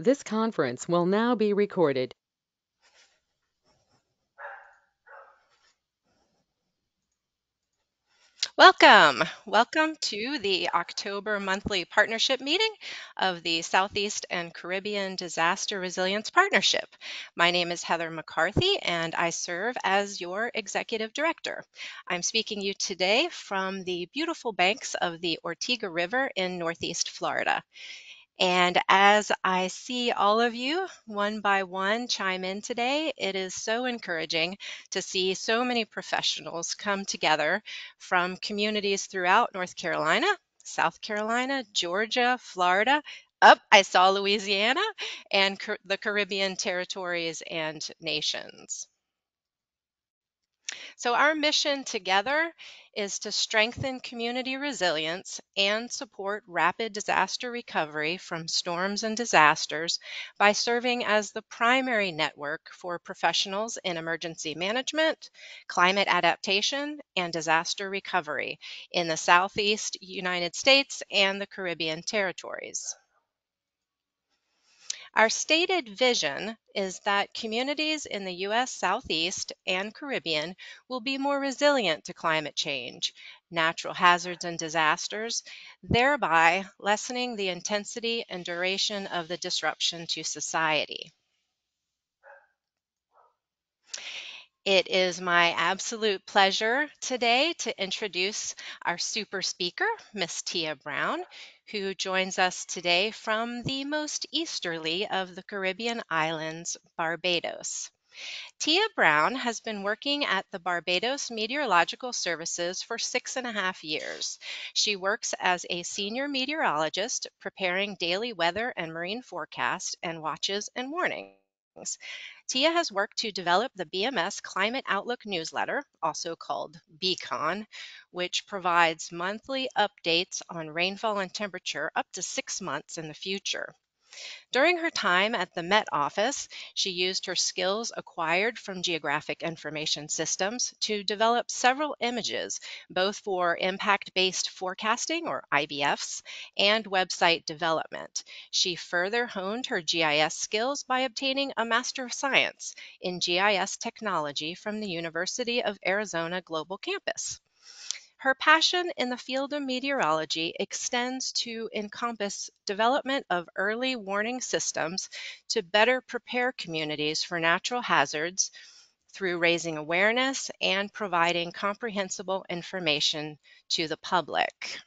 This conference will now be recorded. Welcome to the October monthly partnership meeting of the Southeast and Caribbean Disaster Resilience Partnership. My name is Heather McCarthy and I serve as your executive director. I'm speaking to you today from the beautiful banks of the Ortega River in Northeast Florida. And as I see all of you one by one chime in today, it is so encouraging to see so many professionals come together from communities throughout North Carolina, South Carolina, Georgia, Florida. I saw Louisiana and the Caribbean territories and nations. So, our mission together is to strengthen community resilience and support rapid disaster recovery from storms and disasters by serving as the primary network for professionals in emergency management, climate adaptation, and disaster recovery in the Southeast United States and the Caribbean territories. Our stated vision is that communities in the U.S. Southeast and Caribbean will be more resilient to climate change, natural hazards, and disasters, thereby lessening the intensity and duration of the disruption to society. It is my absolute pleasure today to introduce our super speaker, Miss Tia Browne, who joins us today from the most easterly of the Caribbean islands, Barbados. Tia Browne has been working at the Barbados Meteorological Services for 6.5 years. She works as a senior meteorologist, preparing daily weather and marine forecasts and watches and warnings. Tia has worked to develop the BMS Climate Outlook newsletter, also called BCON, which provides monthly updates on rainfall and temperature up to 6 months in the future. During her time at the Met Office, she used her skills acquired from geographic information systems to develop several images, both for impact-based forecasting, or IBFs, and website development. She further honed her GIS skills by obtaining a Master of Science in GIS technology from the University of Arizona Global Campus. Her passion in the field of meteorology extends to encompass development of early warning systems to better prepare communities for natural hazards through raising awareness and providing comprehensible information to the public.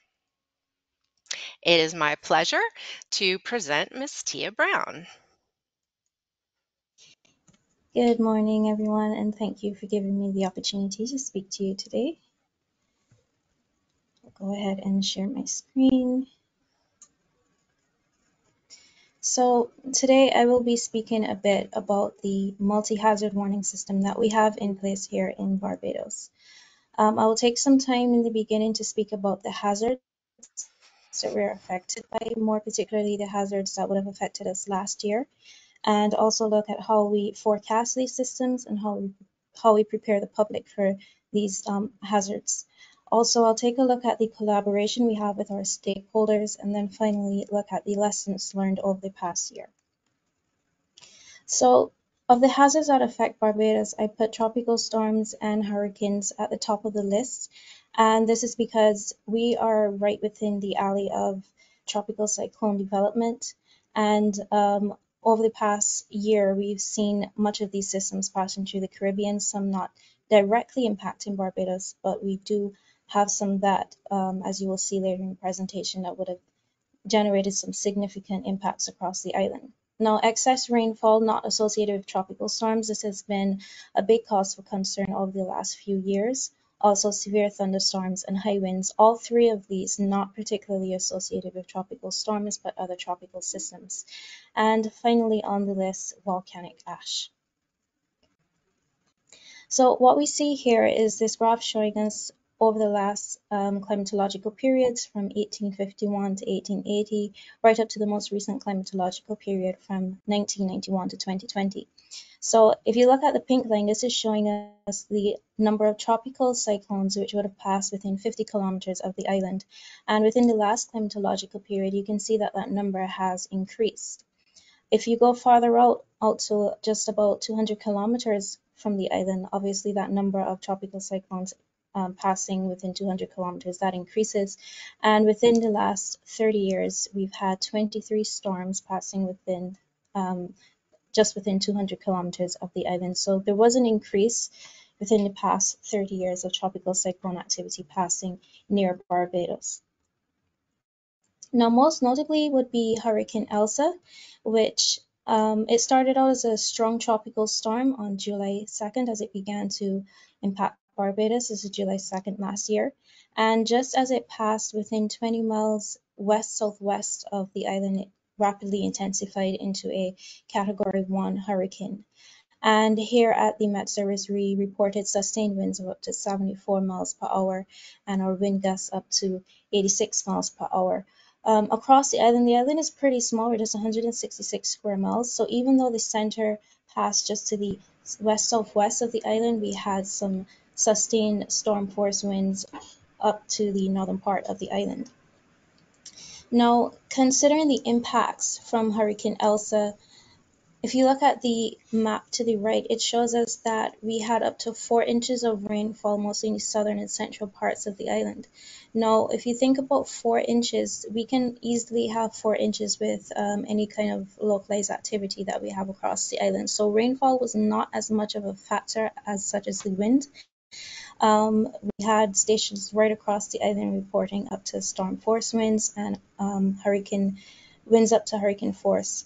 It is my pleasure to present Ms. Tia Browne. Good morning, everyone, and thank you for giving me the opportunity to speak to you today. I'll go ahead and share my screen. So today I will be speaking a bit about the multi-hazard warning system that we have in place here in Barbados. I will take some time in the beginning to speak about the hazards that we're affected by, more particularly the hazards that would have affected us last year, and also look at how we forecast these systems and how we prepare the public for these hazards. Also, I'll take a look at the collaboration we have with our stakeholders, and then finally look at the lessons learned over the past year. So, of the hazards that affect Barbados, I put tropical storms and hurricanes at the top of the list. And this is because we are right within the alley of tropical cyclone development. And over the past year, we've seen much of these systems passing through the Caribbean, some not directly impacting Barbados, but we do have some that, as you will see later in the presentation, that would have generated some significant impacts across the island. Now, excess rainfall not associated with tropical storms, this has been a big cause for concern over the last few years. Also, severe thunderstorms and high winds, all three of these not particularly associated with tropical storms, but other tropical systems. And finally on the list, volcanic ash. So what we see here is this graph showing us over the last climatological periods from 1851 to 1880, right up to the most recent climatological period from 1991 to 2020. So if you look at the pink line, this is showing us the number of tropical cyclones which would have passed within 50 kilometers of the island. And within the last climatological period, you can see that that number has increased. If you go farther out to just about 200 kilometers from the island, obviously that number of tropical cyclones passing within 200 kilometers, that increases. And within the last 30 years, we've had 23 storms passing within just within 200 kilometers of the island. So there was an increase within the past 30 years of tropical cyclone activity passing near Barbados. Now, most notably would be Hurricane Elsa, which it started out as a strong tropical storm on July 2nd as it began to impact Barbados. This is July 2nd last year. And just as it passed within 20 miles west-southwest of the island, it rapidly intensified into a Category 1 hurricane. And here at the Met Service, we reported sustained winds of up to 74 miles per hour and our wind gusts up to 86 miles per hour. Across the island is pretty small. We're just 166 square miles. So even though the center passed just to the west-southwest of the island, we had some sustained storm force winds up to the northern part of the island. Now, considering the impacts from Hurricane Elsa, if you look at the map to the right, it shows us that we had up to 4 inches of rainfall, mostly in the southern and central parts of the island. Now, if you think about 4 inches, we can easily have 4 inches with any kind of localized activity that we have across the island. So rainfall was not as much of a factor as such as the wind. We had stations right across the island reporting up to storm force winds and hurricane winds up to hurricane force.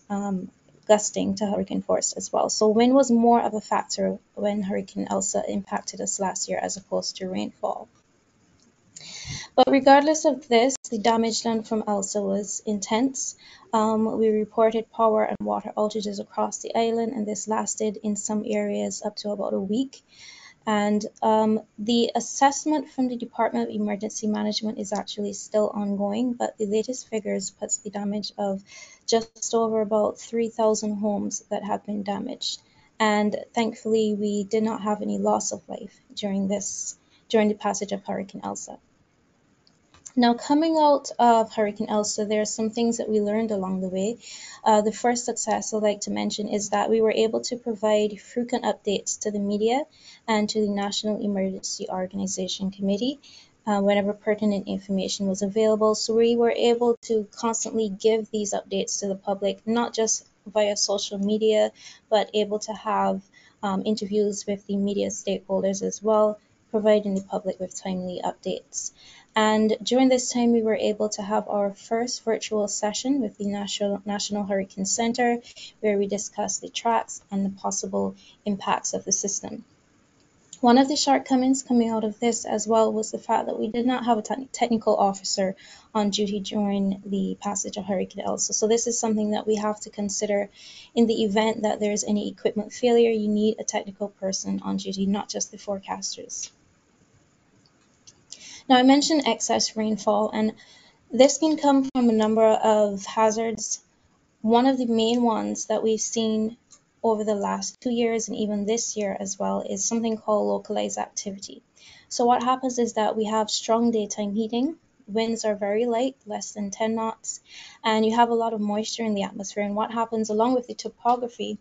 Gusting to hurricane force as well. So wind was more of a factor when Hurricane Elsa impacted us last year as opposed to rainfall. But regardless of this, the damage done from Elsa was intense. We reported power and water outages across the island, and this lasted in some areas up to about a week. And the assessment from the Department of Emergency Management is actually still ongoing, but the latest figures puts the damage of just over about 3,000 homes that have been damaged. And thankfully, we did not have any loss of life during the passage of Hurricane Elsa. Now, coming out of Hurricane Elsa, there are some things that we learned along the way. The first success I'd like to mention is that we were able to provide frequent updates to the media and to the National Emergency Organization Committee whenever pertinent information was available. So we were able to constantly give these updates to the public, not just via social media, but able to have interviews with the media stakeholders as well, providing the public with timely updates. And during this time, we were able to have our first virtual session with the National Hurricane Center, where we discussed the tracks and the possible impacts of the system. One of the shortcomings coming out of this as well was the fact that we did not have a technical officer on duty during the passage of Hurricane Elsa. So this is something that we have to consider in the event that there's any equipment failure. You need a technical person on duty, not just the forecasters. Now, I mentioned excess rainfall, and this can come from a number of hazards. One of the main ones that we've seen over the last 2 years and even this year as well is something called localized activity. So what happens is that we have strong daytime heating, winds are very light, less than 10 knots, and you have a lot of moisture in the atmosphere. And what happens along with the topography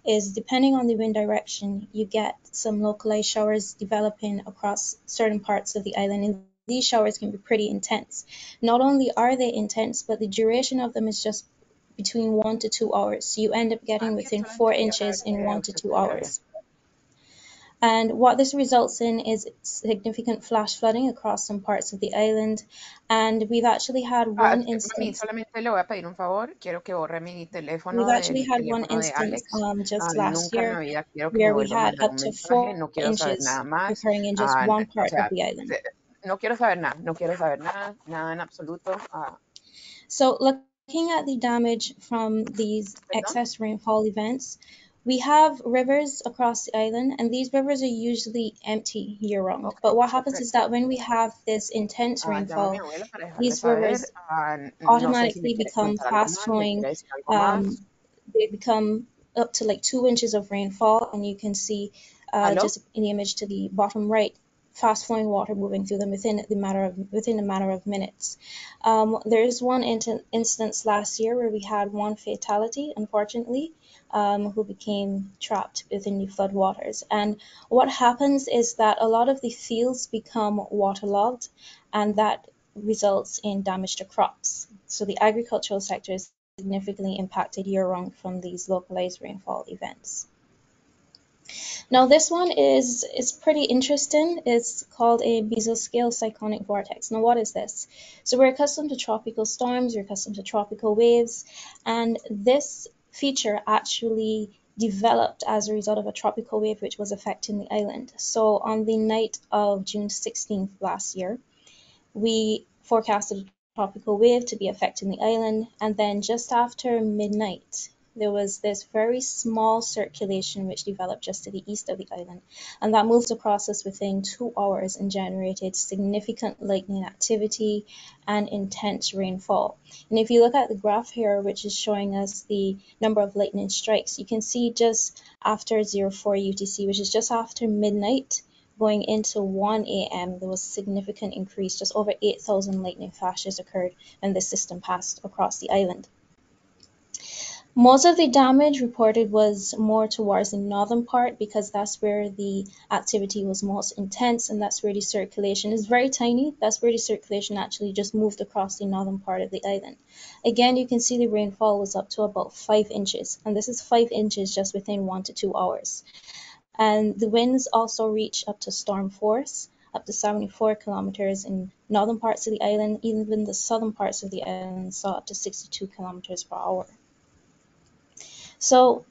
is, depending on the wind direction, you get some localized showers developing across certain parts of the island. And these showers can be pretty intense. Not only are they intense, but the duration of them is just between 1 to 2 hours. So you end up getting within 4 inches in 1 to 2 hours. And what this results in is significant flash flooding across some parts of the island. And we've actually had one Mami, instance. solamente le voy a pedir un favor. Quiero que borre mi We've teléfono actually del had one teléfono de instance Alex. just last Nunca en year la vida quiero que me where we vuelva a had mandar up un to mensaje. 4 No quiero saber inches nada más. occurring in just one O part of sea, the island. no quiero saber nada. No quiero saber nada. Nada en absoluto. So looking at the damage from these ¿Perdón? excess rainfall events, we have rivers across the island, and these rivers are usually empty year-round. Ok, But what happens is perfecto. that when we have this intense Llamo a mi rainfall, abuela para dejarle these saber. rivers No sé si me automatically quiere become comentar algo fast más, me flowing. quiere decir algo más. They become up to like 2 inches of rainfall, and you can see ¿Aló? just in the image to the bottom right, fast-flowing water moving through them within a matter of minutes. There is one instance last year where we had one fatality, unfortunately, who became trapped within the flood waters. And what happens is that a lot of the fields become waterlogged, and that results in damage to crops. So the agricultural sector is significantly impacted year-round from these localized rainfall events. Now this one is pretty interesting. It's called a mesoscale cyclonic vortex. Now what is this? So we're accustomed to tropical storms, we're accustomed to tropical waves, and this feature actually developed as a result of a tropical wave which was affecting the island. So on the night of June 16th last year, we forecasted a tropical wave to be affecting the island, and then just after midnight, there was this very small circulation which developed just to the east of the island, and that moved across us within 2 hours and generated significant lightning activity and intense rainfall. And if you look at the graph here, which is showing us the number of lightning strikes, you can see just after 04 UTC, which is just after midnight, going into 1 a.m., there was a significant increase. Just over 8,000 lightning flashes occurred when this system passed across the island. Most of the damage reported was more towards the northern part because that's where the activity was most intense, and that's where the circulation is very tiny. That's where the circulation actually just moved across the northern part of the island. Again, you can see the rainfall was up to about 5 inches, and this is 5 inches just within 1 to 2 hours. And the winds also reach up to storm force, up to 74 kilometers in northern parts of the island. Even the southern parts of the island saw up to 62 kilometers per hour. So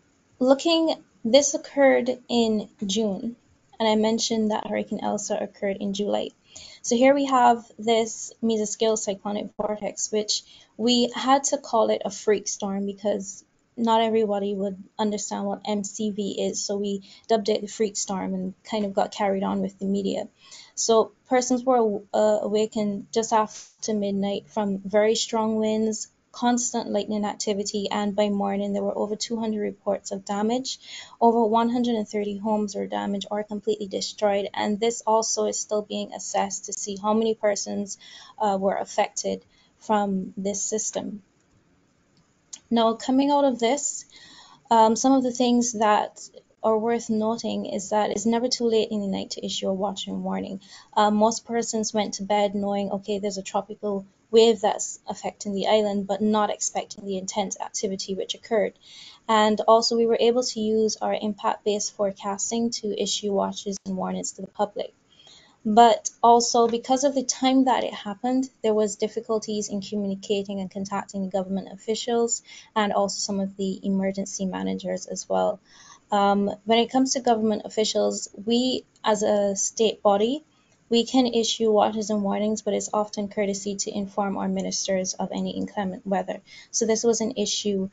this occurred in June, and I mentioned that Hurricane Elsa occurred in July. So here we have this mesoscale cyclonic vortex, which we had to call it a freak storm because not everybody would understand what MCV is, so we dubbed it the freak storm and kind of got carried on with the media. So persons were awakened just after midnight from very strong winds, constant lightning activity, and by morning there were over 200 reports of damage. Over 130 homes were damaged or completely destroyed, and this also is still being assessed to see how many persons were affected from this system. Now, coming out of this, some of the things that are worth noting is that it's never too late in the night to issue a watch and warning. Most persons went to bed knowing, okay, there's a tropical wave that's affecting the island, but not expecting the intense activity which occurred. And also we were able to use our impact-based forecasting to issue watches and warnings to the public. But also because of the time that it happened, there was difficulties in communicating and contacting government officials and also some of the emergency managers as well. When it comes to government officials, we as a state body, we can issue watches and warnings, but it's often courtesy to inform our ministers of any inclement weather. So this was an issue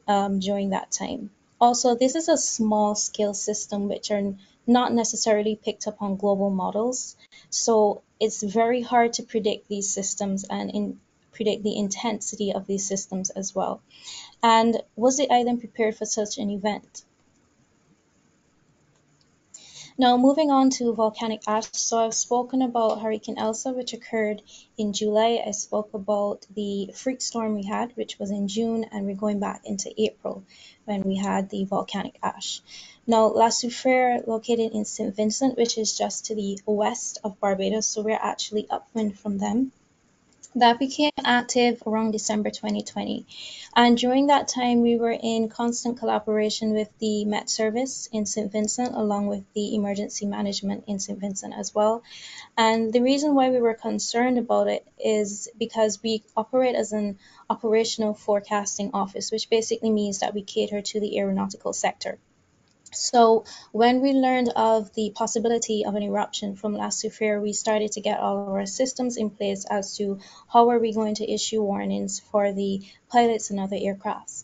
during that time. Also, this is a small scale system which are not necessarily picked up on global models. So it's very hard to predict these systems and predict the intensity of these systems as well. And was the island prepared for such an event? Now, moving on to volcanic ash. So I've spoken about Hurricane Elsa, which occurred in July. I spoke about the freak storm we had, which was in June, and we're going back into April when we had the volcanic ash. Now, La Soufriere, located in St. Vincent, which is just to the west of Barbados, so we're actually upwind from them. That became active around December 2020. And during that time, we were in constant collaboration with the Met Service in St. Vincent, along with the emergency management in St. Vincent as well. And the reason why we were concerned about it is because we operate as an operational forecasting office, which basically means that we cater to the aeronautical sector. So when we learned of the possibility of an eruption from La Soufriere, we started to get all of our systems in place as to how are we going to issue warnings for the pilots and other aircrafts.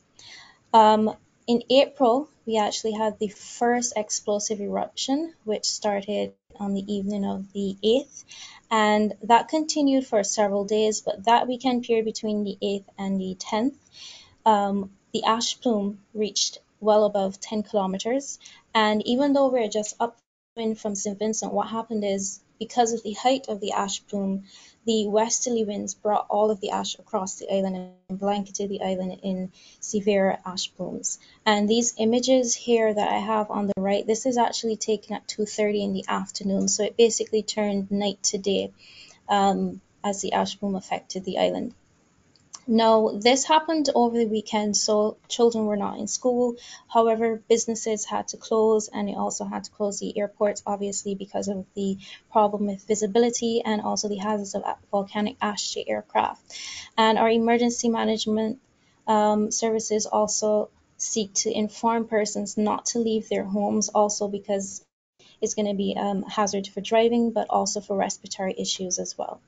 In April, we actually had the first explosive eruption, which started on the evening of the 8th, and that continued for several days, but that weekend period between the 8th and the 10th, the ash plume reached well above 10 kilometers. And even though we're just upwind from St. Vincent, what happened is because of the height of the ash plume, the westerly winds brought all of the ash across the island and blanketed the island in severe ash plumes. And these images here that I have on the right, this is actually taken at 2:30 in the afternoon. So it basically turned night to day as the ash plume affected the island. Now, this happened over the weekend, so children were not in school. However, businesses had to close, and they also had to close the airports, obviously, because of the problem with visibility and also the hazards of volcanic ash to aircraft. And our emergency management services also seek to inform persons not to leave their homes, also because it's going to be a hazard for driving, but also for respiratory issues as well.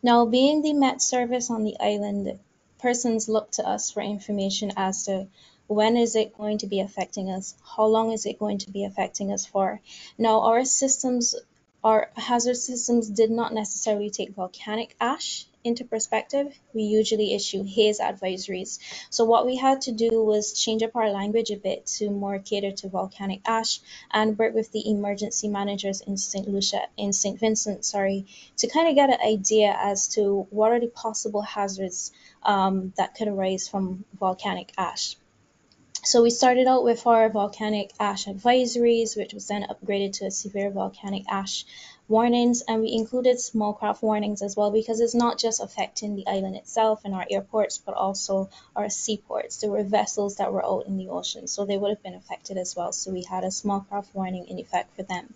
Now, being the Met Service on the island, persons look to us for information as to when is it going to be affecting us, how long is it going to be affecting us for. Now, our hazard systems did not necessarily take volcanic ash into perspective. We usually issue haze advisories. So what we had to do was change up our language a bit to more cater to volcanic ash and work with the emergency managers in St. Vincent, to kind of get an idea as to what are the possible hazards that could arise from volcanic ash. So we started out with our volcanic ash advisories, which was then upgraded to a severe volcanic ash warnings, and we included small craft warnings as well, because it's not just affecting the island itself and our airports, but also our seaports. There were vessels that were out in the ocean, so they would have been affected as well. So we had a small craft warning in effect for them.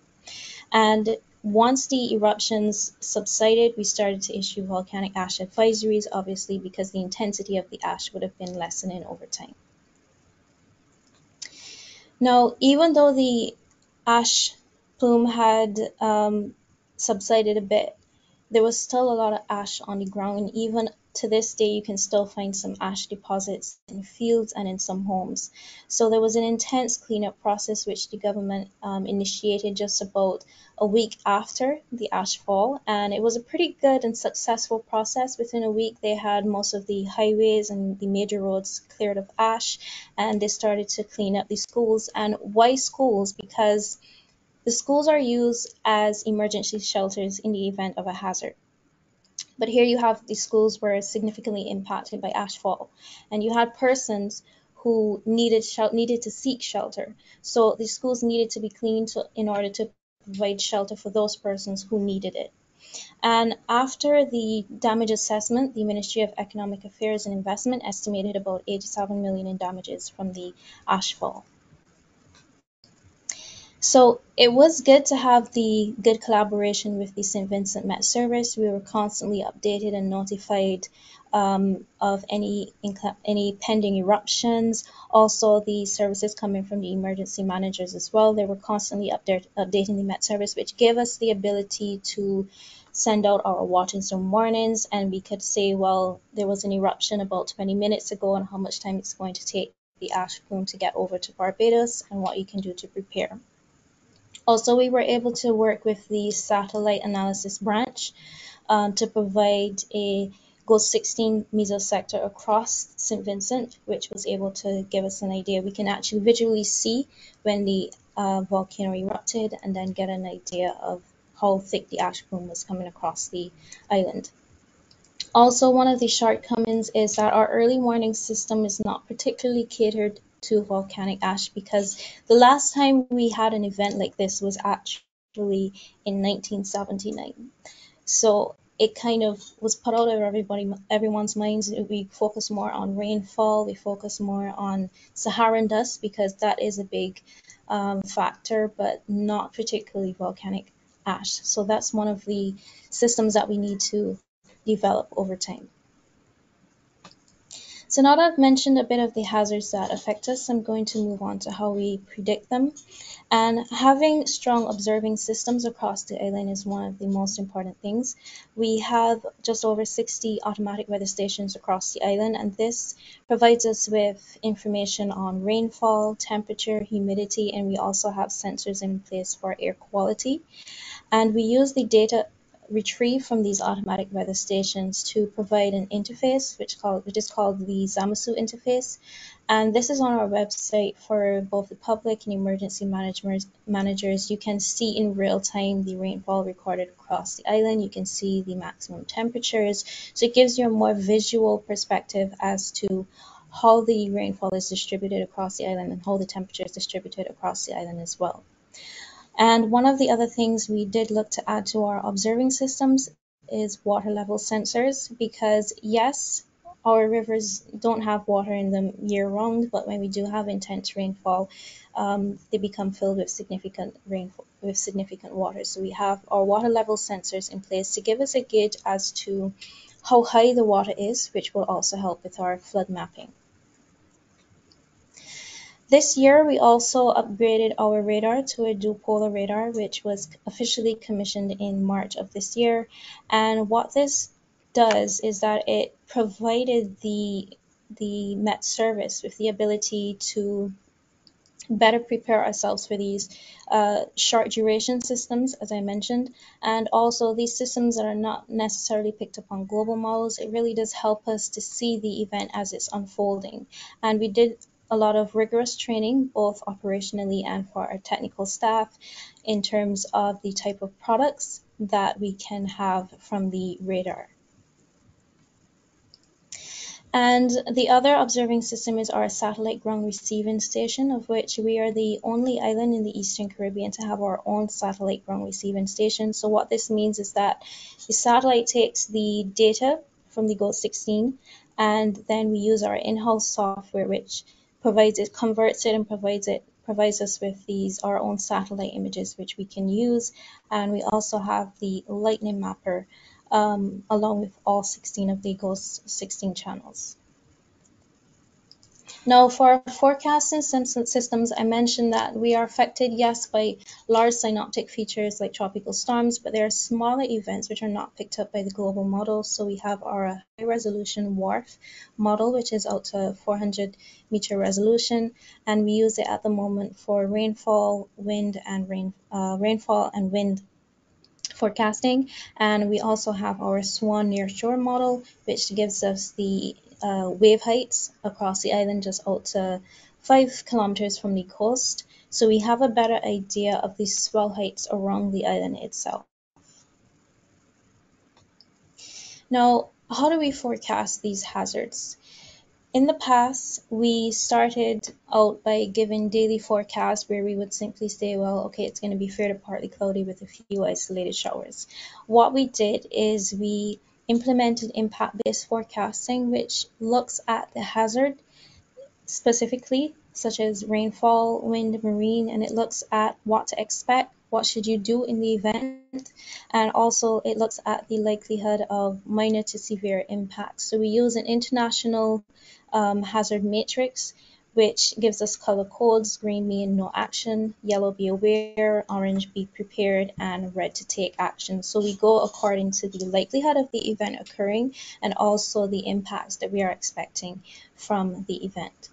And once the eruptions subsided, we started to issue volcanic ash advisories, obviously, because the intensity of the ash would have been lessening over time. Now, even though the ash plume had subsided a bit, there was still a lot of ash on the ground, and even to this day you can still find some ash deposits in fields and in some homes. So there was an intense cleanup process which the government initiated just about a week after the ash fall, and it was a pretty good and successful process. Within a week they had most of the highways and the major roads cleared of ash, and they started to clean up the schools. And why schools? Because the schools are used as emergency shelters in the event of a hazard. But here you have the schools were significantly impacted by ashfall, and you had persons who needed to seek shelter. So the schools needed to be cleaned in order to provide shelter for those persons who needed it. And after the damage assessment, the Ministry of Economic Affairs and Investment estimated about 87 million in damages from the ashfall. So it was good to have the good collaboration with the St. Vincent Met Service. We were constantly updated and notified of any pending eruptions. Also, the services coming from the emergency managers as well. They were constantly updating the Met Service, which gave us the ability to send out our watch and storm warnings, and we could say, well, there was an eruption about 20 minutes ago and how much time it's going to take the ash plume to get over to Barbados and what you can do to prepare. Also, we were able to work with the satellite analysis branch to provide a GOES 16 mesosector across St. Vincent, which was able to give us an idea. We can actually visually see when the volcano erupted and then get an idea of how thick the ash plume was coming across the island. Also, one of the shortcomings is that our early warning system is not particularly catered to volcanic ash, because the last time we had an event like this was actually in 1979. So it kind of was put out of everyone's minds. We focus more on rainfall, we focus more on Saharan dust, because that is a big factor, but not particularly volcanic ash. So that's one of the systems that we need to develop over time. So now that I've mentioned a bit of the hazards that affect us, I'm going to move on to how we predict them. And having strong observing systems across the island is one of the most important things. We have just over 60 automatic weather stations across the island, and this provides us with information on rainfall, temperature, humidity, and we also have sensors in place for air quality. And we use the data retrieved from these automatic weather stations to provide an interface, which is called the Zamasu interface. And this is on our website for both the public and emergency managers. You can see in real time the rainfall recorded across the island. You can see the maximum temperatures. So it gives you a more visual perspective as to how the rainfall is distributed across the island and how the temperature is distributed across the island as well. And one of the other things we did look to add to our observing systems is water level sensors, because yes, our rivers don't have water in them year round, but when we do have intense rainfall, they become filled with significant rainfall, with significant water. So we have our water level sensors in place to give us a gauge as to how high the water is, which will also help with our flood mapping. This year, we also upgraded our radar to a dual-polar radar, which was officially commissioned in March of this year. And what this does is that it provided the Met Service with the ability to better prepare ourselves for these short duration systems, as I mentioned, and also these systems that are not necessarily picked up on global models. It really does help us to see the event as it's unfolding. And we did a lot of rigorous training, both operationally and for our technical staff, in terms of the type of products that we can have from the radar. And the other observing system is our satellite ground receiving station, of which we are the only island in the Eastern Caribbean to have our own satellite ground receiving station. So what this means is that the satellite takes the data from the GOES 16, and then we use our in-house software, which converts it and provides us with our own satellite images, which we can use. And we also have the lightning mapper, along with all 16 of the GOES 16 channels. Now, for our forecasting systems, I mentioned that we are affected, yes, by large synoptic features like tropical storms, but there are smaller events which are not picked up by the global model. So we have our high-resolution WRF model, which is out to 400-meter resolution, and we use it at the moment for rainfall, wind, and rainfall and wind forecasting. And we also have our SWAN nearshore model, which gives us the wave heights across the island just out to 5 kilometers from the coast. So we have a better idea of the swell heights around the island itself. Now, how do we forecast these hazards? In the past, we started out by giving daily forecasts where we would simply say, well, okay, it's going to be fair to partly cloudy with a few isolated showers. What we did is we implemented impact-based forecasting, which looks at the hazard specifically, such as rainfall, wind, marine, and it looks at what to expect, what should you do in the event, and also it looks at the likelihood of minor to severe impacts. So we use an international hazard matrix, which gives us color codes: green mean no action, yellow be aware, orange be prepared, and red to take action. So we go according to the likelihood of the event occurring and also the impacts that we are expecting from the event.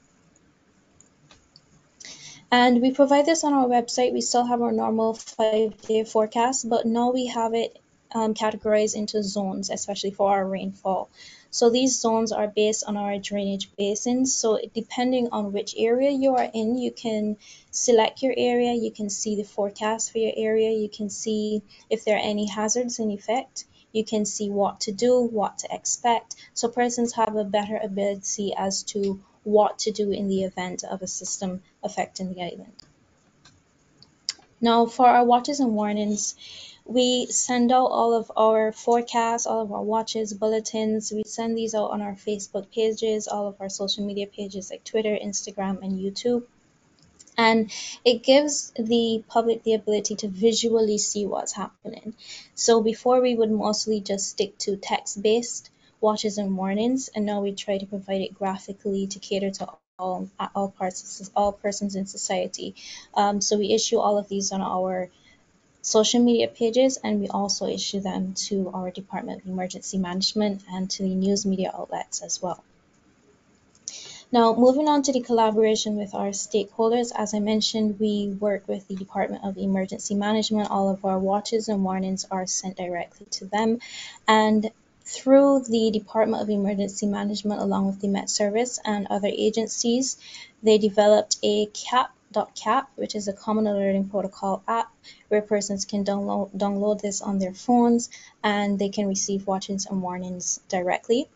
And we provide this on our website. We still have our normal 5-day forecast, but now we have it categorized into zones, especially for our rainfall. So these zones are based on our drainage basins. So depending on which area you are in, you can select your area, you can see the forecast for your area, you can see if there are any hazards in effect, you can see what to do, what to expect. So persons have a better ability as to what to do in the event of a system affecting the island. Now, for our watches and warnings, we send out all of our forecasts, all of our watches, bulletins. We send these out on our Facebook pages, all of our social media pages like Twitter, Instagram, and YouTube. And it gives the public the ability to visually see what's happening. So before we would mostly just stick to text-based watches and warnings, and now we try to provide it graphically to cater to all persons in society. So we issue all of these on our social media pages, and we also issue them to our Department of Emergency Management and to the news media outlets as well. Now, moving on to the collaboration with our stakeholders, as I mentioned, we work with the Department of Emergency Management. All of our watches and warnings are sent directly to them. And through the Department of Emergency Management, along with the Met Service and other agencies, they developed a CAP, which is a Common Alerting Protocol app, where persons can download this on their phones and they can receive watches and warnings directly.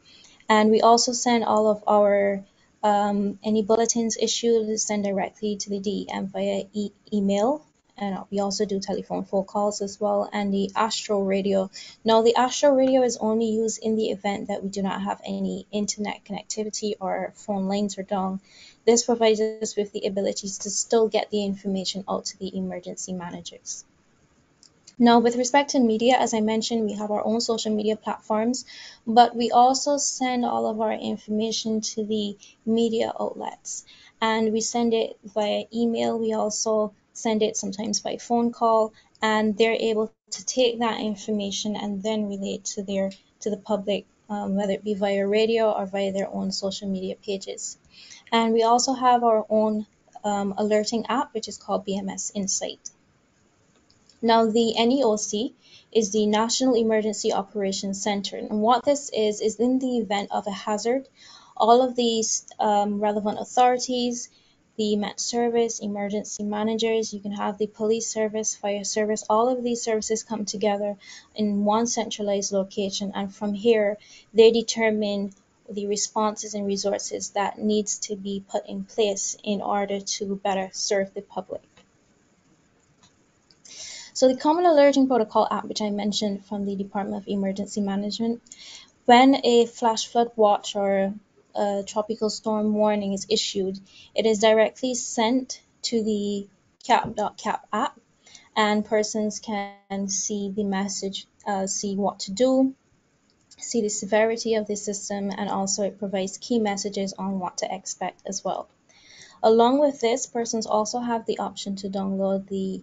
And we also send all of our any bulletins issued send directly to the DEM via email. And we also do telephone phone calls as well, and the Astro radio. Now, the Astro radio is only used in the event that we do not have any internet connectivity or phone lines are down. This provides us with the abilities to still get the information out to the emergency managers. Now, with respect to media, as I mentioned, we have our own social media platforms, but we also send all of our information to the media outlets, and we send it via email. We also send it sometimes by phone call, and they're able to take that information and then relay it to the public, whether it be via radio or via their own social media pages. And we also have our own alerting app, which is called BMS Insight. Now, the NEOC is the National Emergency Operations Center, and what this is in the event of a hazard, all of these relevant authorities, the Met Service, emergency managers, you can have the police service, fire service, all of these services come together in one centralized location, and from here, they determine the responses and resources that needs to be put in place in order to better serve the public. So the Common Alerting Protocol app, which I mentioned from the Department of Emergency Management, when a flash flood watch or a tropical storm warning is issued, it is directly sent to the cap.cap app, and persons can see the message, see what to do, see the severity of the system, and also it provides key messages on what to expect as well. Along with this, persons also have the option to download the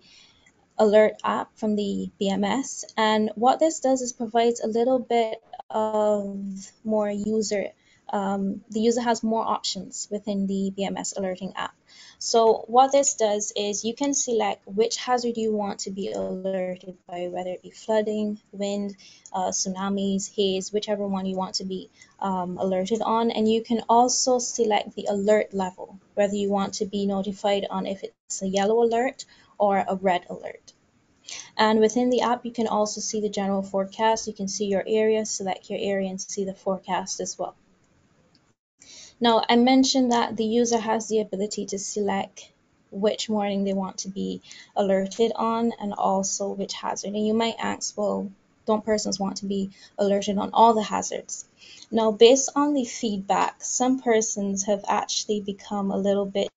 alert app from the BMS, and what this does is provides a little bit of more user the user has more options within the BMS alerting app. So what this does is you can select which hazard you want to be alerted by, whether it be flooding, wind, tsunamis, haze, whichever one you want to be alerted on. And you can also select the alert level, whether you want to be notified on if it's a yellow alert or a red alert. And within the app, you can also see the general forecast. You can see your area, select your area, and see the forecast as well. Now, I mentioned that the user has the ability to select which warning they want to be alerted on and also which hazard. And you might ask, well, don't persons want to be alerted on all the hazards? Now, based on the feedback, some persons have actually become a little bit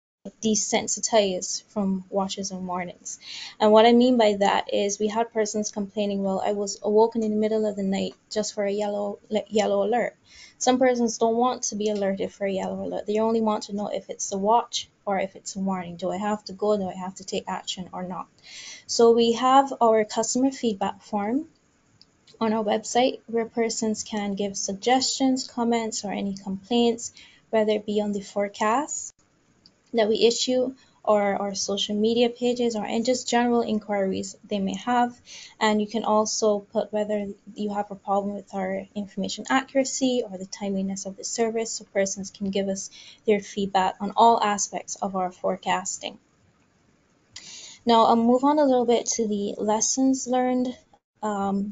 desensitized from watches and warnings. And what I mean by that is we had persons complaining, well, I was awoken in the middle of the night just for a yellow alert. Some persons don't want to be alerted for a yellow alert. They only want to know if it's a watch or if it's a warning. Do I have to go? Do I have to take action or not? So we have our customer feedback form on our website where persons can give suggestions, comments, or any complaints, whether it be on the forecast that we issue or our social media pages or and just general inquiries they may have. And you can also put whether you have a problem with our information accuracy or the timeliness of the service, so persons can give us their feedback on all aspects of our forecasting. Now I'll move on a little bit to the lessons learned,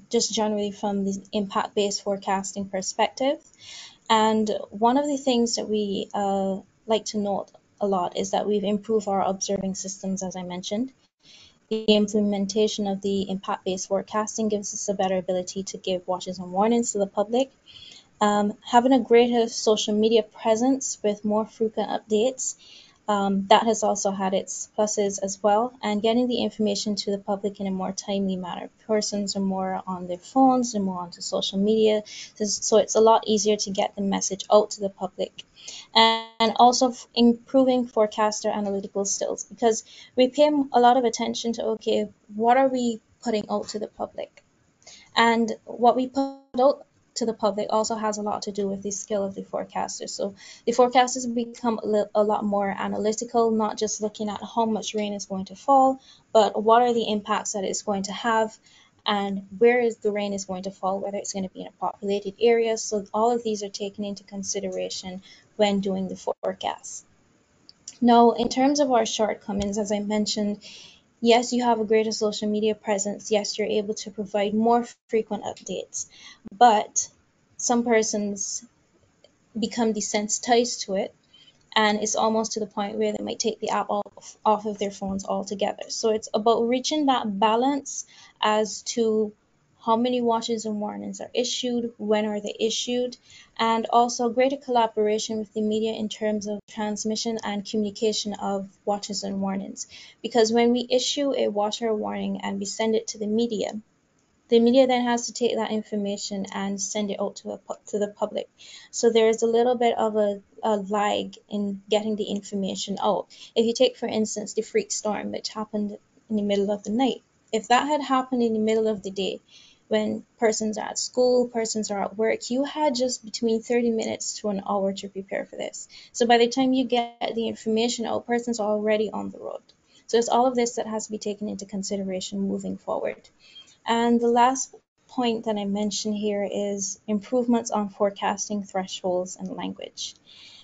just generally from the impact-based forecasting perspective. And one of the things that we like to note a lot is that we've improved our observing systems, as I mentioned. The implementation of the impact-based forecasting gives us a better ability to give watches and warnings to the public. Having a greater social media presence with more frequent updates, that has also had its pluses as well, and getting the information to the public in a more timely manner. Persons are more on their phones, they're more onto social media, so it's a lot easier to get the message out to the public. And also improving forecaster analytical skills, because we pay a lot of attention to, okay, what are we putting out to the public? And what we put out to the public also has a lot to do with the skill of the forecasters. So the forecasters become a lot more analytical, not just looking at how much rain is going to fall, but what are the impacts that it's going to have, and where is the rain is going to fall, whether it's going to be in a populated area. So all of these are taken into consideration when doing the forecast. Now, in terms of our shortcomings, as I mentioned, yes, you have a greater social media presence. Yes, you're able to provide more frequent updates, but some persons become desensitized to it, and it's almost to the point where they might take the app off of their phones altogether. So it's about reaching that balance as to how many watches and warnings are issued, when are they issued, and also greater collaboration with the media in terms of transmission and communication of watches and warnings. Because when we issue a watch or warning and we send it to the media then has to take that information and send it out to the public. So there's a little bit of a lag in getting the information out. If you take, for instance, the freak storm, which happened in the middle of the night, if that had happened in the middle of the day, when persons are at school, persons are at work, you had just between 30 minutes to an hour to prepare for this. So by the time you get the information out, persons are already on the road. So it's all of this that has to be taken into consideration moving forward. And the last point that I mentioned here is improvements on forecasting thresholds and language.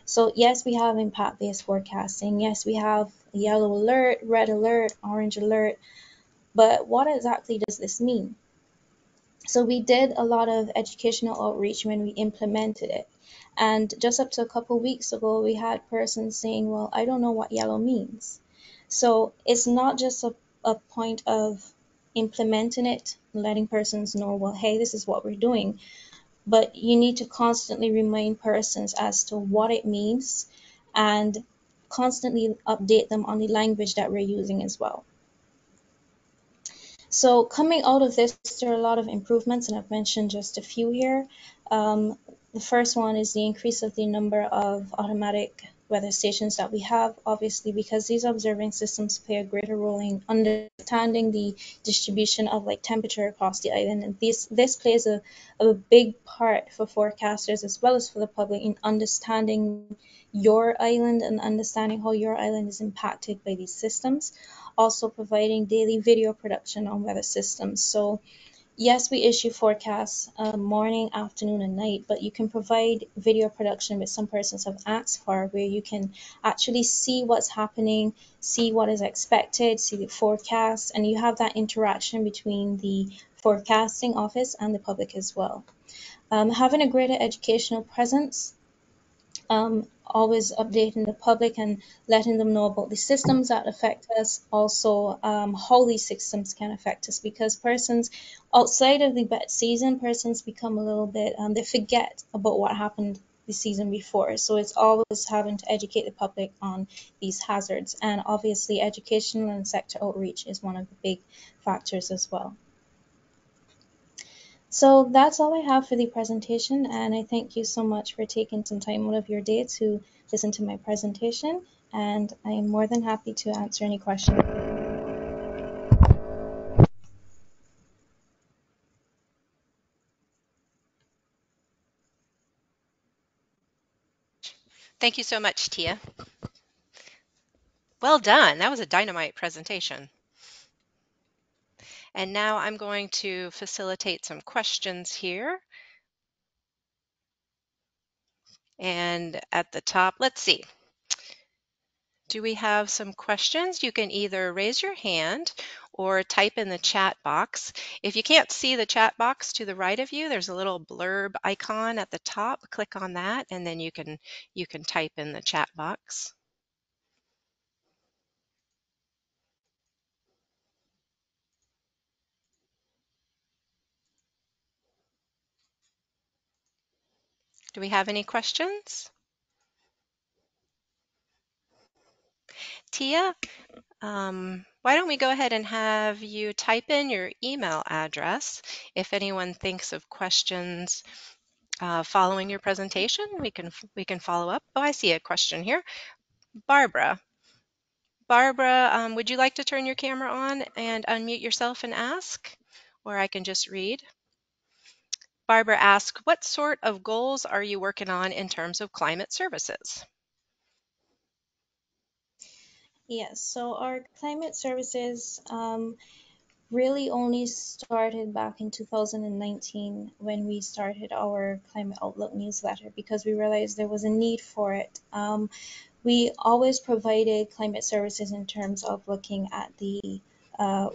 So yes, we have impact-based forecasting. Yes, we have yellow alert, red alert, orange alert. But what exactly does this mean? So we did a lot of educational outreach when we implemented it. And just up to a couple weeks ago, we had persons saying, well, I don't know what yellow means. So it's not just a point of implementing it, letting persons know, well, hey, this is what we're doing. But you need to constantly remind persons as to what it means and constantly update them on the language that we're using as well. So coming out of this, there are a lot of improvements, and I've mentioned just a few here. The first one is the increase of the number of automatic weather stations that we have, obviously, because these observing systems play a greater role in understanding the distribution of like temperature across the island. And this plays a big part for forecasters as well as for the public in understanding your island and understanding how your island is impacted by these systems. Also providing daily video production on weather systems. So yes, we issue forecasts morning, afternoon, and night, but you can provide video production, which some persons have asked for, where you can actually see what's happening, see what is expected, see the forecast, and you have that interaction between the forecasting office and the public as well. Having a greater educational presence, always updating the public and letting them know about the systems that affect us, also how these systems can affect us, because persons outside of the wet season, persons become a little bit, they forget about what happened the season before. So it's always having to educate the public on these hazards, and obviously educational and sector outreach is one of the big factors as well. So that's all I have for the presentation, and I thank you so much for taking some time out of your day to listen to my presentation, and I am more than happy to answer any questions. Thank you so much, Tia. Well done. That was a dynamite presentation. And now I'm going to facilitate some questions here. And at the top, let's see. Do we have some questions? You can either raise your hand or type in the chat box. If you can't see the chat box to the right of you, there's a little blurb icon at the top. Click on that, and then you can type in the chat box. Do we have any questions? Tia, why don't we go ahead and have you type in your email address. If anyone thinks of questions following your presentation, we can follow up. Oh, I see a question here. Barbara, would you like to turn your camera on and unmute yourself and ask? Or I can just read. Barbara asks, what sort of goals are you working on in terms of climate services? Yes, so our climate services really only started back in 2019 when we started our Climate Outlook newsletter because we realized there was a need for it. We always provided climate services in terms of looking at the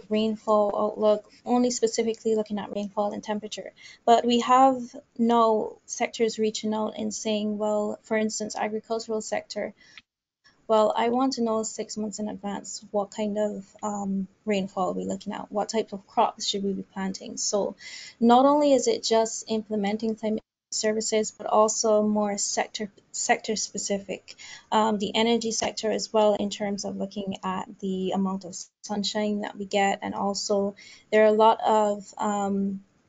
rainfall outlook, only specifically looking at rainfall and temperature. But we have now sectors reaching out and saying, well, for instance, agricultural sector, well, I want to know 6 months in advance what kind of rainfall are we looking at? What type of crops should we be planting? So not only is it just implementing climate services, but also more sector specific. The energy sector as well in terms of looking at the amount of sunshine that we get, and also there are a lot of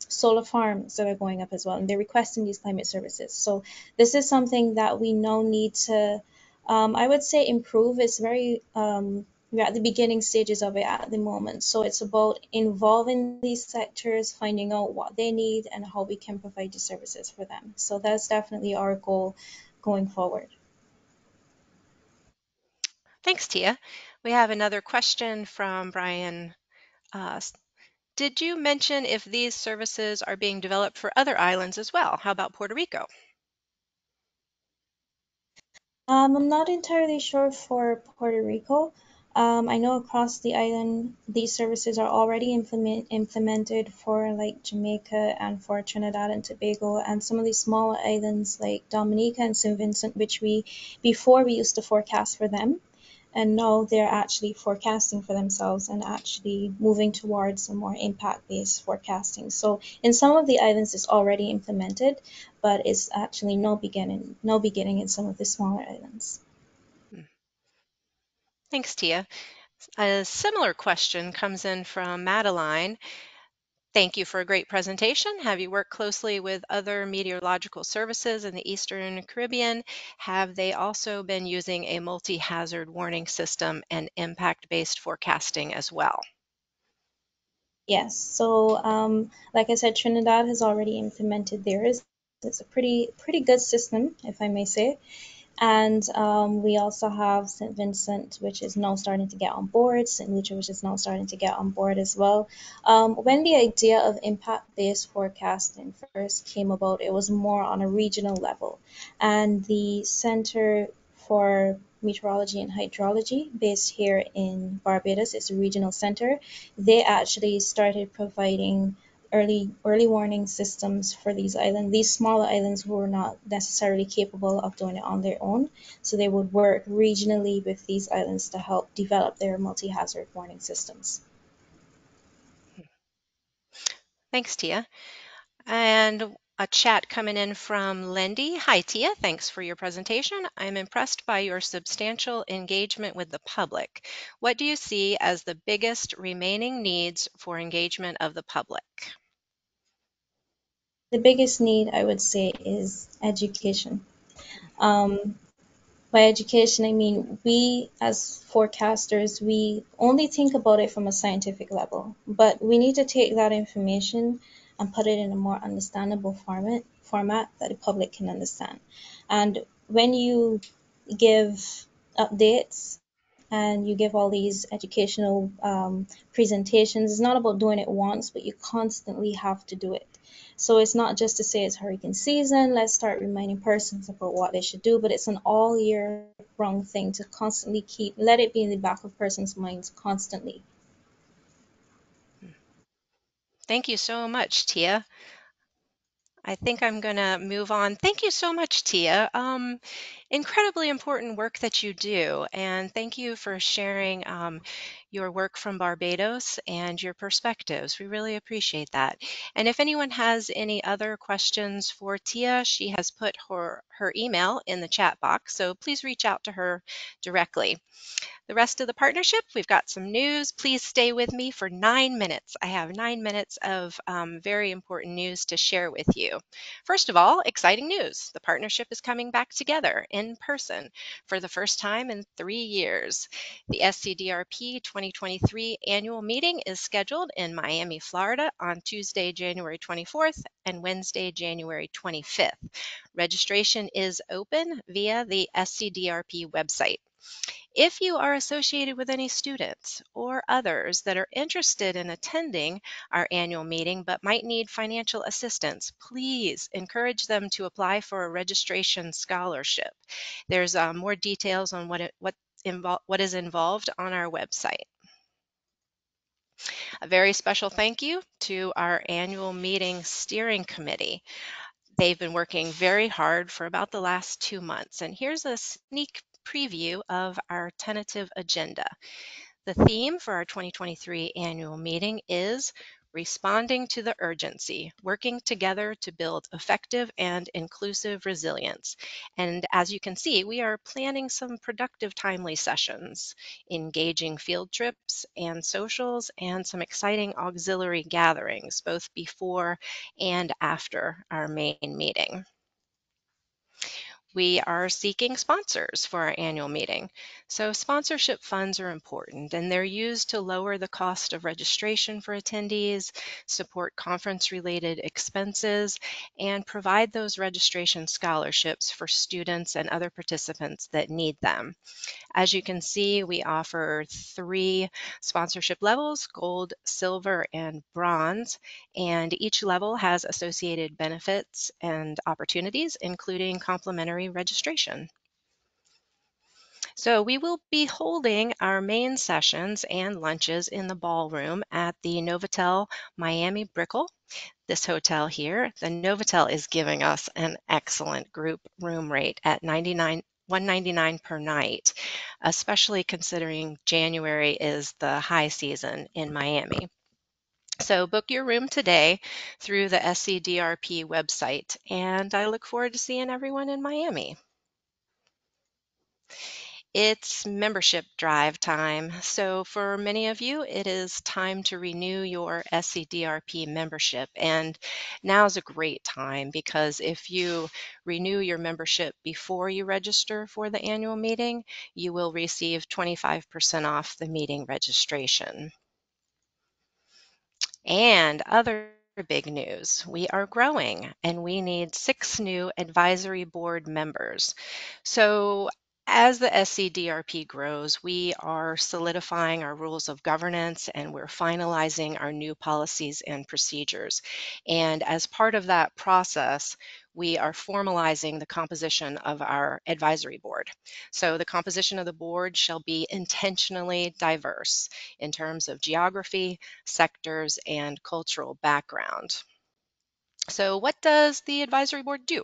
solar farms that are going up as well, and they're requesting these climate services. So this is something that we now need to I would say improve. It's very we're at the beginning stages of it at the moment. So it's about involving these sectors, finding out what they need and how we can provide the services for them. So that's definitely our goal going forward. Thanks, Tia. We have another question from Brian. Uh, did you mention if these services are being developed for other islands as well? How about Puerto Rico? I'm not entirely sure for Puerto Rico. I know across the island, these services are already implemented for like Jamaica and for Trinidad and Tobago and some of these smaller islands like Dominica and St. Vincent, which we before we used to forecast for them. And now they're actually forecasting for themselves and actually moving towards a more impact-based forecasting. So in some of the islands, it's already implemented, but it's actually no beginning in some of the smaller islands. Hmm. Thanks, Tia. A similar question comes in from Madeline. Thank you for a great presentation. Have you worked closely with other meteorological services in the Eastern Caribbean? Have they also been using a multi-hazard warning system and impact-based forecasting as well? Yes. So, like I said, Trinidad has already implemented theirs. It's a pretty good system, if I may say. And we also have St. Vincent, which is now starting to get on board, St. Lucia, which is now starting to get on board as well. When the idea of impact based forecasting first came about, it was more on a regional level. And the Center for Meteorology and Hydrology, based here in Barbados, it's a regional center. They actually started providing early warning systems for these smaller islands who were not necessarily capable of doing it on their own. So they would work regionally with these islands to help develop their multi-hazard warning systems. Thanks, Tia. And a chat coming in from Lindy. Hi, Tia. Thanks for your presentation. I'm impressed by your substantial engagement with the public. What do you see as the biggest remaining needs for engagement of the public? The biggest need I would say is education. Um, by education, I mean we as forecasters, we only think about it from a scientific level, but we need to take that information and put it in a more understandable format that the public can understand. And when you give updates and you give all these educational presentations, it's not about doing it once, but you constantly have to do it. So it's not just to say it's hurricane season, let's start reminding persons about what they should do, but it's an all year round thing to constantly let it be in the back of persons' minds constantly. Thank you so much, Tia. I think I'm going to move on. Thank you so much, Tia. Incredibly important work that you do. And thank you for sharing your work from Barbados and your perspectives. We really appreciate that. And if anyone has any other questions for Tia, she has put her email in the chat box. So please reach out to her directly. The rest of the partnership, we've got some news. Please stay with me for 9 minutes. I have 9 minutes of very important news to share with you. First of all, exciting news. The partnership is coming back together in person for the first time in 3 years. The SCDRP 2023 annual meeting is scheduled in Miami, Florida on Tuesday, January 24th and Wednesday, January 25th. Registration is open via the SCDRP website. If you are associated with any students or others that are interested in attending our annual meeting but might need financial assistance, please encourage them to apply for a registration scholarship. There's more details on what is involved on our website. A very special thank you to our annual meeting steering committee. They've been working very hard for about the last 2 months, and here's a sneak preview of our tentative agenda. The theme for our 2023 annual meeting is Responding to the Urgency, Working Together to Build Effective and Inclusive Resilience. And as you can see, we are planning some productive timely sessions, engaging field trips and socials, and some exciting auxiliary gatherings, both before and after our main meeting. We are seeking sponsors for our annual meeting. So sponsorship funds are important, and they're used to lower the cost of registration for attendees, support conference-related expenses, and provide those registration scholarships for students and other participants that need them. As you can see, we offer 3 sponsorship levels: gold, silver, and bronze, and each level has associated benefits and opportunities, including complimentary registration. So we will be holding our main sessions and lunches in the ballroom at the Novotel Miami Brickell. This hotel here, the Novotel, is giving us an excellent group room rate at $199 per night, especially considering January is the high season in Miami. So book your room today through the SCDRP website, and I look forward to seeing everyone in Miami. It's membership drive time. So for many of you, it is time to renew your SCDRP membership. And now is a great time, because if you renew your membership before you register for the annual meeting, you will receive 25% off the meeting registration. And other big news, we are growing and we need 6 new advisory board members. So as the SCDRP grows, we are solidifying our rules of governance and we're finalizing our new policies and procedures. And as part of that process, we are formalizing the composition of our advisory board. So the composition of the board shall be intentionally diverse in terms of geography, sectors, and cultural background. So what does the advisory board do?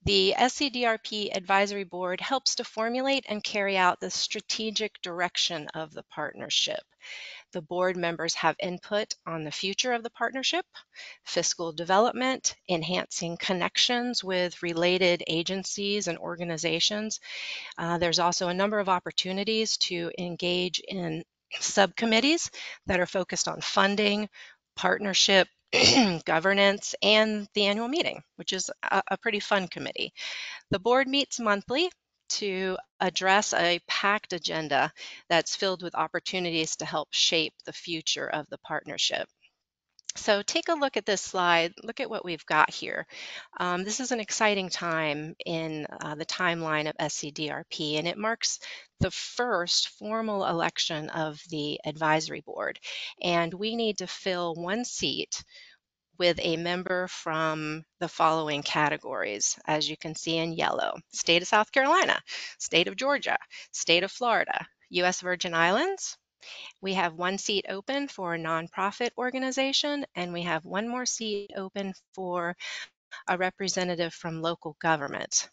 The SCDRP Advisory Board helps to formulate and carry out the strategic direction of the partnership. The board members have input on the future of the partnership, fiscal development, enhancing connections with related agencies and organizations. There's also a number of opportunities to engage in subcommittees that are focused on funding, partnership, governance, and the annual meeting, which is a pretty fun committee. The board meets monthly to address a packed agenda that's filled with opportunities to help shape the future of the partnership. So take a look at this slide. Look at what we've got here. This is an exciting time in the timeline of SCDRP, and it marks the first formal election of the advisory board. And we need to fill 1 seat with a member from the following categories, as you can see in yellow: State of South Carolina, State of Georgia, State of Florida, U.S. Virgin Islands. We have 1 seat open for a nonprofit organization, and we have 1 more seat open for a representative from local government.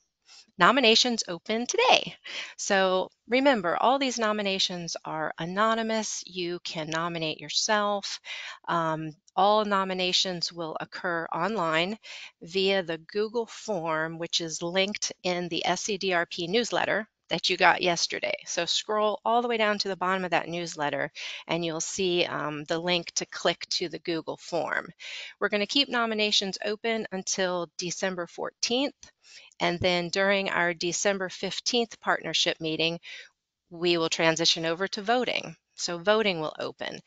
Nominations open today. So remember, all these nominations are anonymous. You can nominate yourself. All nominations will occur online via the Google form, which is linked in the SCDRP newsletter that you got yesterday. So scroll all the way down to the bottom of that newsletter and you'll see the link to click to the Google form. We're going to keep nominations open until December 14th. And then during our December 15th partnership meeting, we will transition over to voting. So voting will open.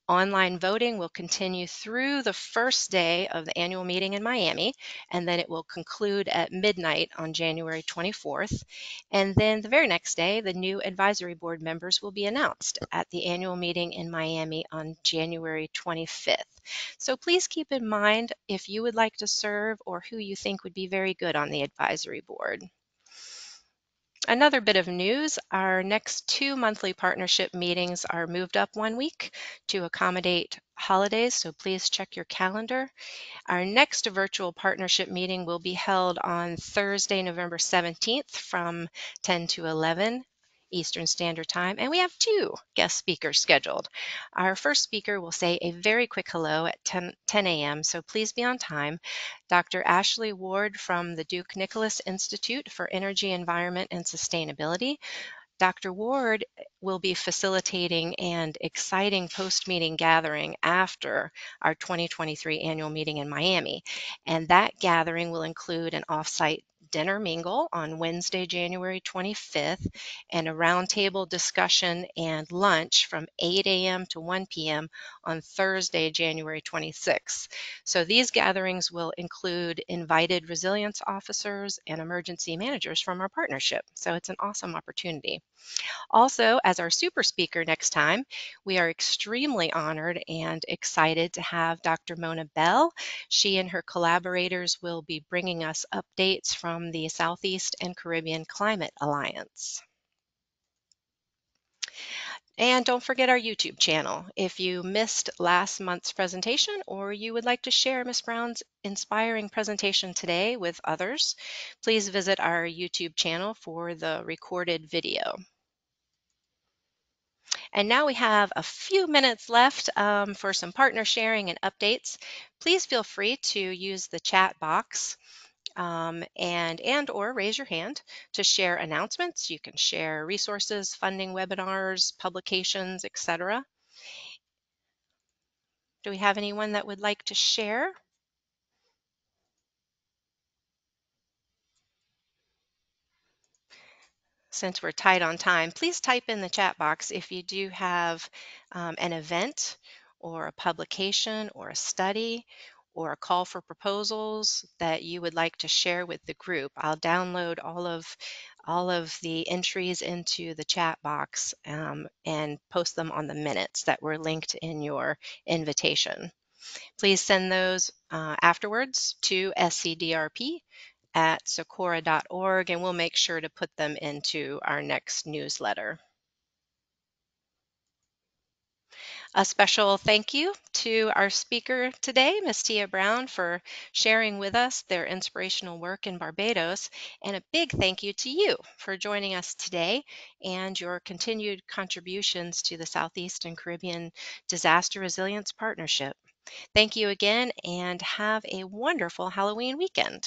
Online voting will continue through the first day of the annual meeting in Miami, and then it will conclude at midnight on January 24th. And then the very next day, the new advisory board members will be announced at the annual meeting in Miami on January 25th. So please keep in mind if you would like to serve or who you think would be very good on the advisory board. Another bit of news, our next 2 monthly partnership meetings are moved up 1 week to accommodate holidays, so please check your calendar. Our next virtual partnership meeting will be held on Thursday, November 17th from 10 to 11 Eastern Standard Time, and we have 2 guest speakers scheduled. Our first speaker will say a very quick hello at 10 a.m., so please be on time. Dr. Ashley Ward from the Duke Nicholas Institute for Energy, Environment, and Sustainability. Dr. Ward will be facilitating an exciting post-meeting gathering after our 2023 annual meeting in Miami. And that gathering will include an off-site dinner mingle on Wednesday, January 25th, and a roundtable discussion and lunch from 8 a.m. to 1 p.m. on Thursday, January 26th. So these gatherings will include invited resilience officers and emergency managers from our partnership. So it's an awesome opportunity. Also, as our super speaker next time, we are extremely honored and excited to have Dr. Mona Bell. She and her collaborators will be bringing us updates from the Southeast and Caribbean Climate Alliance. And don't forget our YouTube channel. If you missed last month's presentation or you would like to share Ms. Browne's inspiring presentation today with others, please visit our YouTube channel for the recorded video. And now we have a few minutes left for some partner sharing and updates. Please feel free to use the chat box and or raise your hand to share announcements. You can share resources, funding webinars, publications, etc. Do we have anyone that would like to share? Since we're tight on time, please type in the chat box if you do have an event or a publication or a study or a call for proposals that you would like to share with the group. I'll download all of the entries into the chat box and post them on the minutes that were linked in your invitation. Please send those afterwards to scdrp@socorro.org, and we'll make sure to put them into our next newsletter. A special thank you to our speaker today, Ms. Tia Browne, for sharing with us their inspirational work in Barbados, and a big thank you to you for joining us today and your continued contributions to the Southeast and Caribbean Disaster Resilience Partnership. Thank you again, and have a wonderful Halloween weekend.